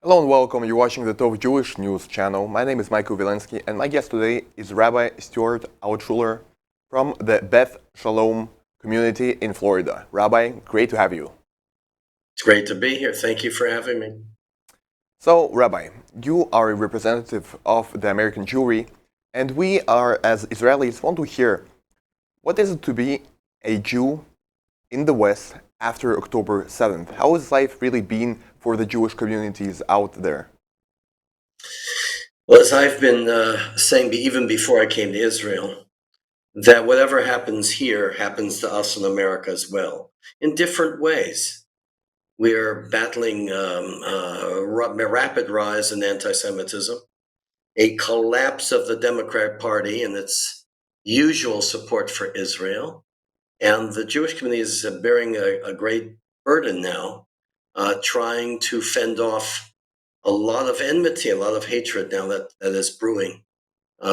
Hello and welcome. You're watching the Tov Jewish News channel. My name is Michael Vilensky, and my guest today is Rabbi Stuart Altshuler from the Beth Shalom community in Florida. Rabbi, great to have you. It's great to be here. Thank you for having me. So, Rabbi, you are a representative of the American Jewry, and we are, as Israelis, want to hear what is it to be a Jew in the West after October 7th? How has life really been for the Jewish communities out there? Well, as I've been saying even before I came to Israel, that whatever happens here happens to us in America as well, in different ways. We are battling rapid rise in anti-Semitism, a collapse of the Democrat Party and its usual support for Israel, and the Jewish community is bearing a great burden now, trying to fend off a lot of enmity, a lot of hatred now that is brewing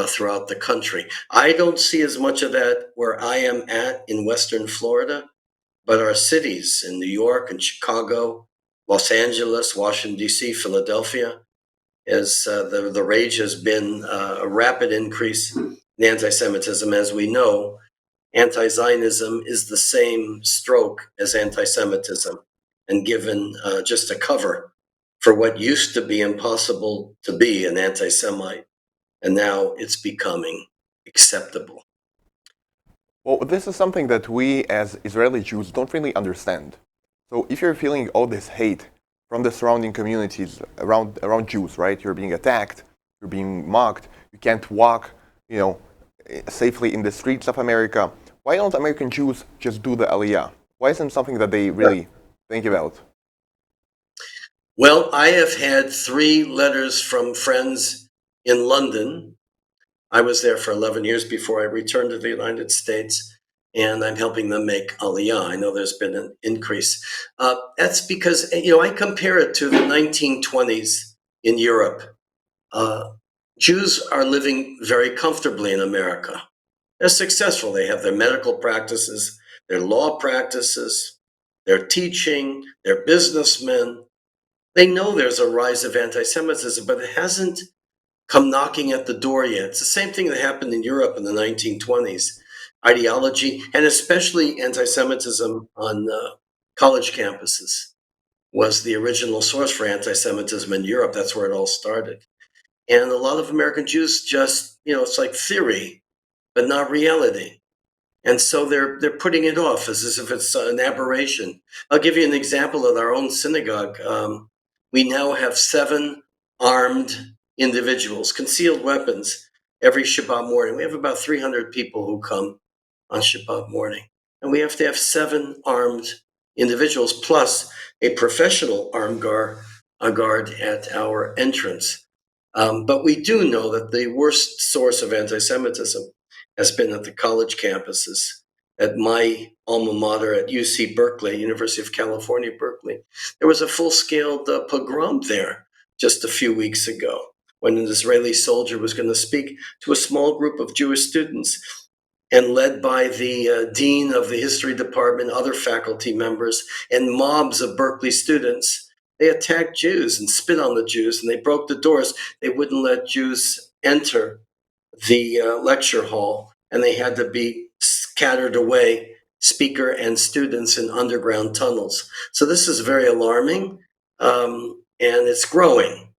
throughout the country. I don't see as much of that where I am at in Western Florida, but our cities in New York and Chicago, Los Angeles, Washington, D.C., Philadelphia, as the rage has been a rapid increase in anti-Semitism. As we know, anti-Zionism is the same stroke as anti-Semitism, and given just a cover for what used to be impossible to be an anti-Semite, and now it's becoming acceptable. Well, this is something that we as Israeli Jews don't really understand. So if you're feeling all this hate from the surrounding communities around Jews, right? You're being attacked, you're being mocked, you can't walk, safely in the streets of America. Why don't American Jews just do the Aliyah? Why isn't it something that they really think about? Well, I have had 3 letters from friends in London. I was there for 11 years before I returned to the United States, and I'm helping them make Aliyah. I know there's been an increase. That's because, I compare it to the 1920s in Europe. Jews are living very comfortably in America. They're successful. They have their medical practices, their law practices, their teaching, they're businessmen. They know there's a rise of anti-Semitism, but it hasn't come knocking at the door yet. It's the same thing that happened in Europe in the 1920s. Ideology, and especially anti-Semitism on college campuses, was the original source for anti-Semitism in Europe. That's where it all started. And a lot of American Jews just, it's like theory, but not reality. And so they're putting it off as if it's an aberration. I'll give you an example at our own synagogue. We now have 7 armed individuals, concealed weapons, every Shabbat morning. We have about 300 people who come on Shabbat morning, and we have to have 7 armed individuals plus a professional armed guard at our entrance. But we do know that the worst source of anti-Semitism has been at the college campuses. At my alma mater at UC Berkeley, University of California, Berkeley, there was a full-scale pogrom there just a few weeks ago when an Israeli soldier was going to speak to a small group of Jewish students, and led by the dean of the history department, other faculty members, and mobs of Berkeley students. They attacked Jews and spit on the Jews, and they broke the doors. They wouldn't let Jews enter the lecture hall, and they had to be scattered away, speaker and students, in underground tunnels. So this is very alarming, and it's growing.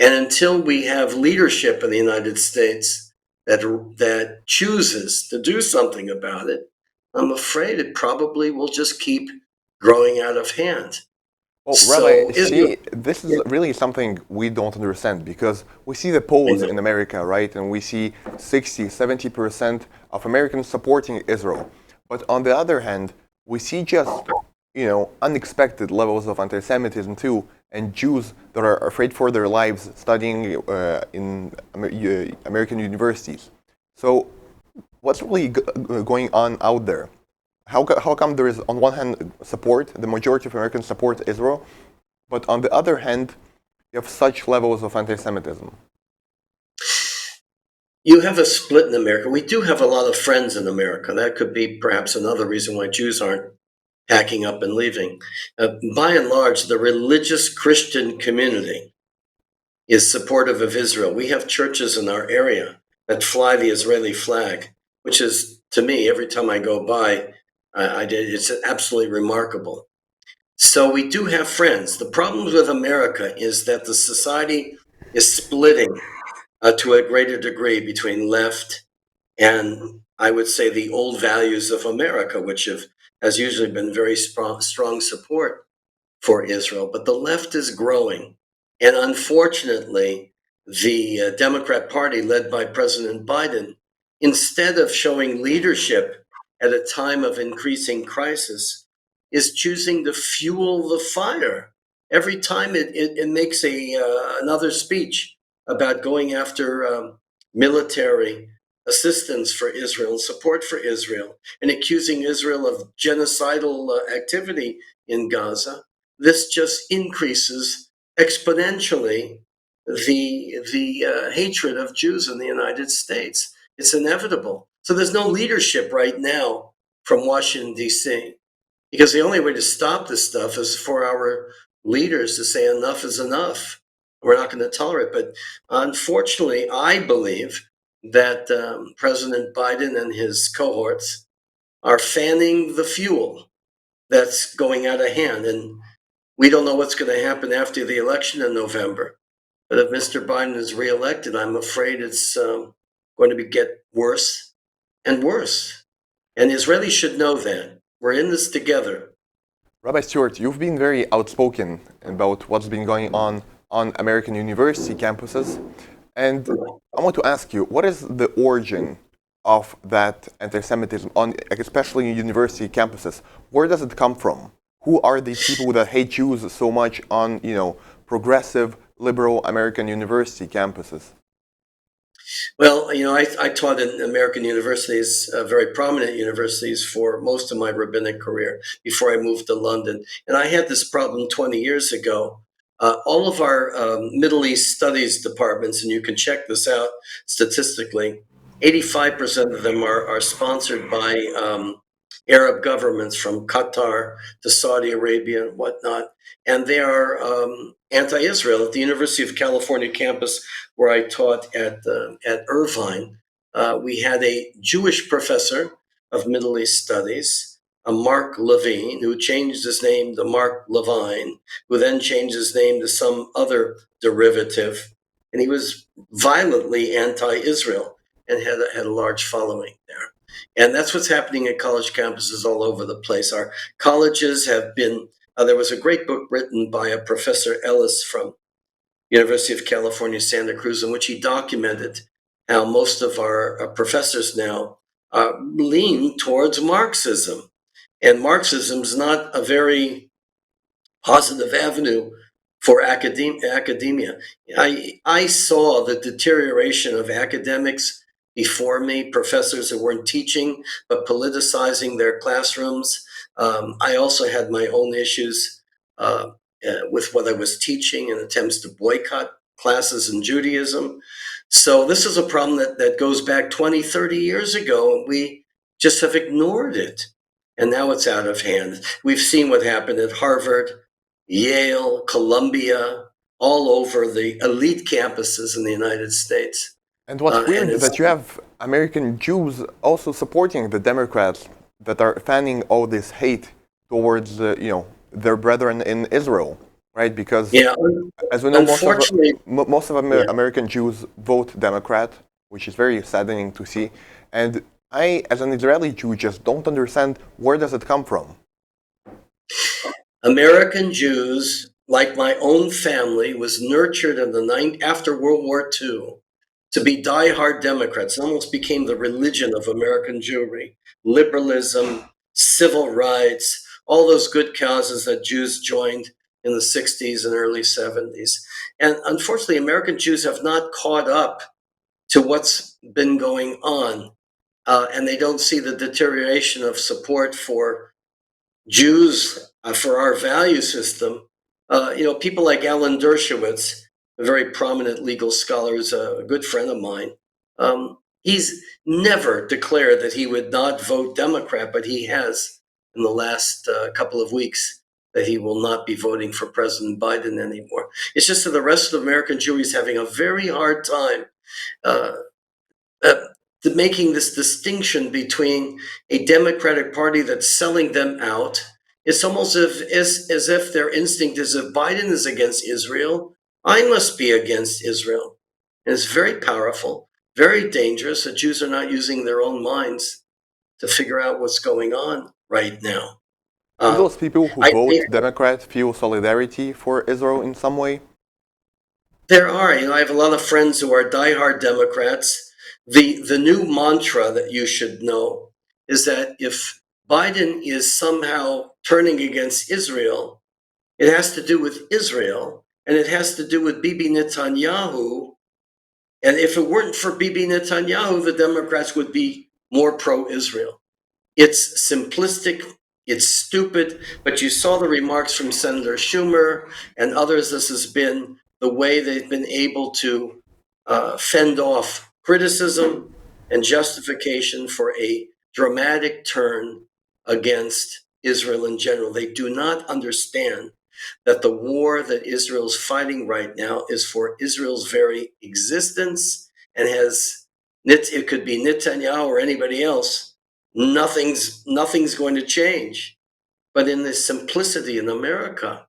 And until we have leadership in the United States that chooses to do something about it, I'm afraid it probably will just keep growing out of hand. Well, Rabbi, So Israel, see, this yeah, is really something we don't understand because we see the I polls know. in America, right? And we see 60, 70% of Americans supporting Israel. But on the other hand, we see just, unexpected levels of anti-Semitism too, and Jews that are afraid for their lives studying in American universities. So, what's really going on out there? How come there is, on one hand, support, the majority of Americans support Israel, but on the other hand, you have such levels of anti-Semitism? You have a split in America. We do have a lot of friends in America. That could be perhaps another reason why Jews aren't packing up and leaving. By and large, the religious Christian community is supportive of Israel. We have churches in our area that fly the Israeli flag, which is, to me, every time I go by, it's absolutely remarkable. So we do have friends. The problem with America is that the society is splitting to a greater degree between left and, I would say, the old values of America, which has usually been very strong support for Israel. But the left is growing. And unfortunately, the Democrat Party, led by President Biden, instead of showing leadership at a time of increasing crisis, is choosing to fuel the fire. Every time it makes another speech about going after military assistance for Israel and support for Israel and accusing Israel of genocidal activity in Gaza, this just increases exponentially the hatred of Jews in the United States. It's inevitable. So there's no leadership right now from Washington, D.C., because the only way to stop this stuff is for our leaders to say enough is enough. We're not going to tolerate it. But unfortunately, I believe that President Biden and his cohorts are fanning the fuel that's going out of hand. And we don't know what's going to happen after the election in November. But if Mr. Biden is reelected, I'm afraid it's going to get worse and worse. And Israelis should know that. We're in this together. Rabbi Stewart, you've been very outspoken about what's been going on American university campuses. And I want to ask you, what is the origin of that anti-Semitism, especially in university campuses? Where does it come from? Who are these people that hate Jews so much on, progressive, liberal American university campuses? Well, I taught in American universities, very prominent universities, for most of my rabbinic career before I moved to London. And I had this problem 20 years ago. All of our Middle East studies departments, and you can check this out statistically, 85% of them are sponsored by Arab governments, from Qatar to Saudi Arabia and whatnot. And they are anti-Israel. At the University of California campus, where I taught at Irvine, we had a Jewish professor of Middle East studies, a Mark Levine, who changed his name to Mark Levine, who then changed his name to some other derivative. And he was violently anti-Israel and had a large following there. And that's what's happening at college campuses all over the place. Our colleges have been, there was a great book written by a Professor Ellis from University of California, Santa Cruz, in which he documented how most of our professors now lean towards Marxism. And Marxism is not a very positive avenue for academia. I saw the deterioration of academics before me, professors who weren't teaching but politicizing their classrooms. I also had my own issues with what I was teaching and attempts to boycott classes in Judaism. So this is a problem that goes back 20, 30 years ago, and we just have ignored it. And now it's out of hand. We've seen what happened at Harvard, Yale, Columbia, all over the elite campuses in the United States. And what's weird is that you have American Jews also supporting the Democrats that are fanning all this hate towards, their brethren in Israel, right? Because, as we know, most of American Jews vote Democrat, which is very saddening to see. And I, as an Israeli Jew, just don't understand, where does it come from? American Jews, like my own family, was nurtured after World War II to be diehard Democrats. It almost became the religion of American Jewry. Liberalism, civil rights, all those good causes that Jews joined in the 60s and early 70s. And unfortunately, American Jews have not caught up to what's been going on. And they don't see the deterioration of support for Jews, for our value system. People like Alan Dershowitz, a very prominent legal scholar, who's a good friend of mine. He's never declared that he would not vote Democrat, but he has in the last couple of weeks that he will not be voting for President Biden anymore. It's just that the rest of the American Jewry is having a very hard time uh, uh, making this distinction between a Democratic Party that's selling them out. It's almost as if their instinct is if Biden is against Israel, I must be against Israel. And it's very powerful, very dangerous. The Jews are not using their own minds to figure out what's going on right now. Do those people who I vote think Democrat feel solidarity for Israel in some way? there are. I have a lot of friends who are diehard Democrats. The new mantra that you should know is that if Biden is somehow turning against Israel, it has to do with Israel and it has to do with Bibi Netanyahu. And if it weren't for Bibi Netanyahu, the Democrats would be more pro-Israel. It's simplistic, it's stupid, but you saw the remarks from Senator Schumer and others. This has been the way they've been able to fend off criticism and justification for a dramatic turn against Israel in general. They do not understand that the war that Israel's fighting right now is for Israel's very existence and it could be Netanyahu or anybody else. Nothing's going to change. But in the simplicity in America,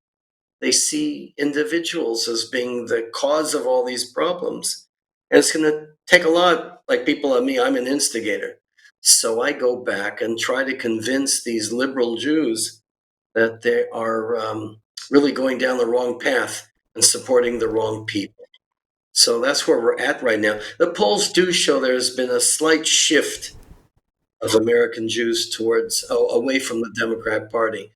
they see individuals as being the cause of all these problems. And it's going to take a lot, like people like me, I'm an instigator. So I go back and try to convince these liberal Jews that they are really going down the wrong path and supporting the wrong people. So that's where we're at right now. The polls do show there's been a slight shift of American Jews towards away from the Democrat Party.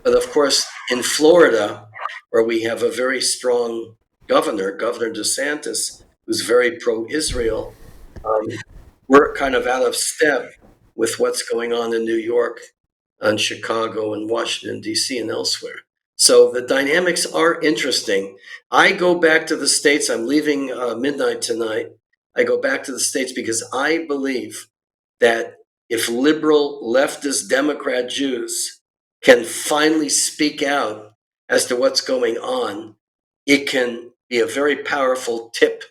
But of course, in Florida, where we have a very strong governor, Governor DeSantis, who's very pro-Israel, we're kind of out of step with what's going on in New York and Chicago and Washington, D.C. and elsewhere. So the dynamics are interesting. I go back to the States. I'm leaving midnight tonight. I go back to the States because I believe that if liberal leftist Democrat Jews can finally speak out as to what's going on, it can be a very powerful tip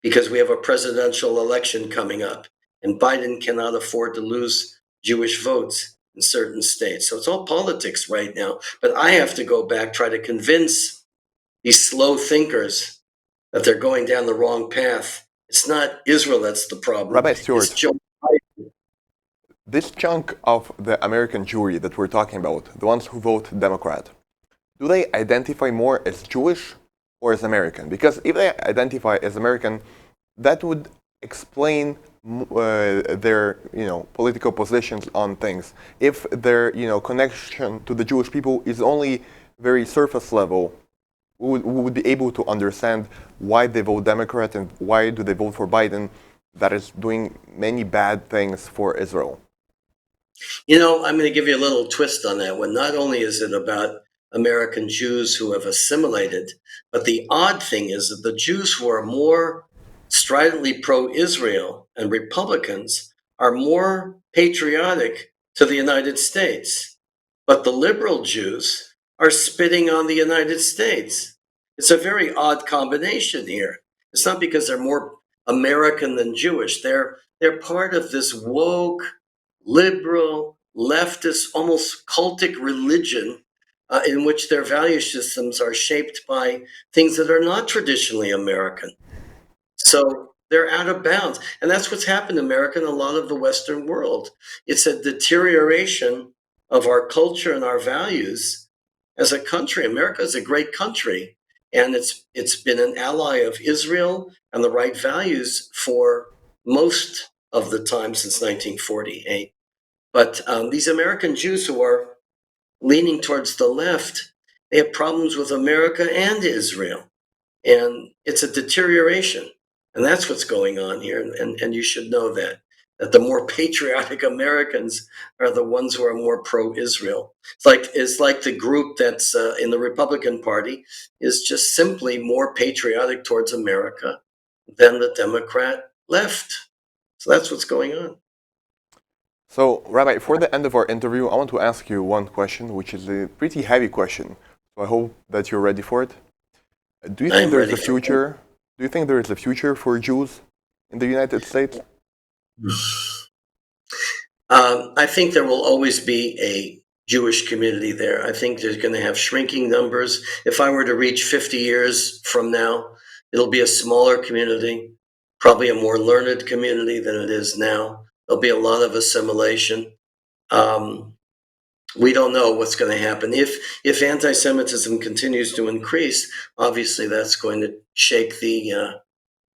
because we have a presidential election coming up and Biden cannot afford to lose Jewish votes in certain states. So it's all politics right now. But I have to go back, try to convince these slow thinkers that they're going down the wrong path. It's not Israel that's the problem. Rabbi It's Stewart, Joe Biden. this chunk of the American Jewry that we're talking about, the ones who vote Democrat, do they identify more as Jewish or as American? Because if they identify as American, that would explain their political positions on things. If their connection to the Jewish people is only very surface level, we would be able to understand why they vote Democrat and why do they vote for Biden that is doing many bad things for Israel. I'm going to give you a little twist on that one. Not only is it about American Jews who have assimilated, but the odd thing is that the Jews who are more stridently pro-Israel and Republicans are more patriotic to the United States. But the liberal Jews are spitting on the United States. It's a very odd combination here. It's not because they're more American than Jewish. They're part of this woke, liberal, leftist, almost cultic religion in which their value systems are shaped by things that are not traditionally American. So they're out of bounds. And that's what's happened in America and a lot of the Western world. It's a deterioration of our culture and our values as a country. America is a great country, and it's been an ally of Israel and the right values for most of the time since 1948. But these American Jews who are leaning towards the left, they have problems with America and Israel. And it's a deterioration. And that's what's going on here. And you should know that the more patriotic Americans are the ones who are more pro-Israel. It's like the group that's in the Republican Party is just simply more patriotic towards America than the Democrat left. So that's what's going on. So, Rabbi, for the end of our interview, I want to ask you one question, which is a pretty heavy question. So I hope that you're ready for it. Do you think I'm there is ready a for it. future? Do you think there is a future for Jews in the United States? I think there will always be a Jewish community there. I think there's going to have shrinking numbers. If I were to reach 50 years from now, it'll be a smaller community, probably a more learned community than it is now. There'll be a lot of assimilation. Um, we don't know what's going to happen. If anti-Semitism continues to increase, obviously that's going to shake the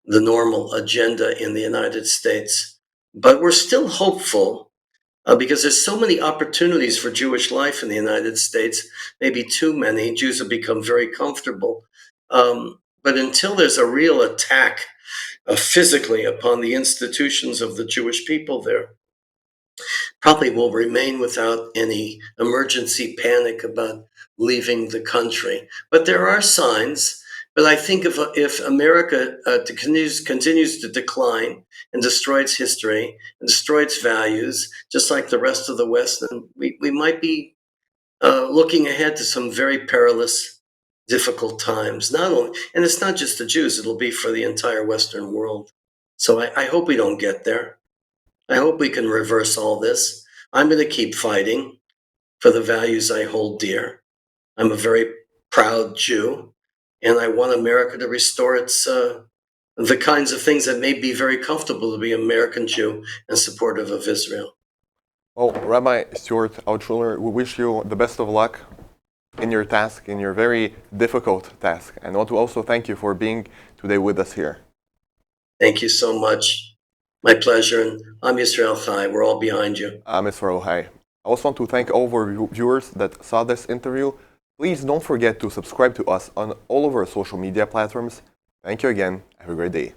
normal agenda in the United States. But we're still hopeful because there's so many opportunities for Jewish life in the United States, maybe too many. Jews have become very comfortable. But until there's a real attack physically upon the institutions of the Jewish people there, probably will remain without any emergency panic about leaving the country. But there are signs. But I think if America continues to decline and destroy its history and destroy its values, just like the rest of the West, then we might be looking ahead to some very perilous, difficult times. Not only, and it's not just the Jews; it'll be for the entire Western world. So I hope we don't get there. I hope we can reverse all this. I'm going to keep fighting for the values I hold dear. I'm a very proud Jew, and I want America to restore its the kinds of things that made me very comfortable to be an American Jew and supportive of Israel. Well, Rabbi Stuart Altshuler, we wish you the best of luck in your task, in your very difficult task. And I want to also thank you for being today with us here. Thank you so much. My pleasure. And I'm Yisrael Chai. We're all behind you. I'm Israel Hai. I also want to thank all of our viewers that saw this interview. Please don't forget to subscribe to us on all of our social media platforms. Thank you again. Have a great day.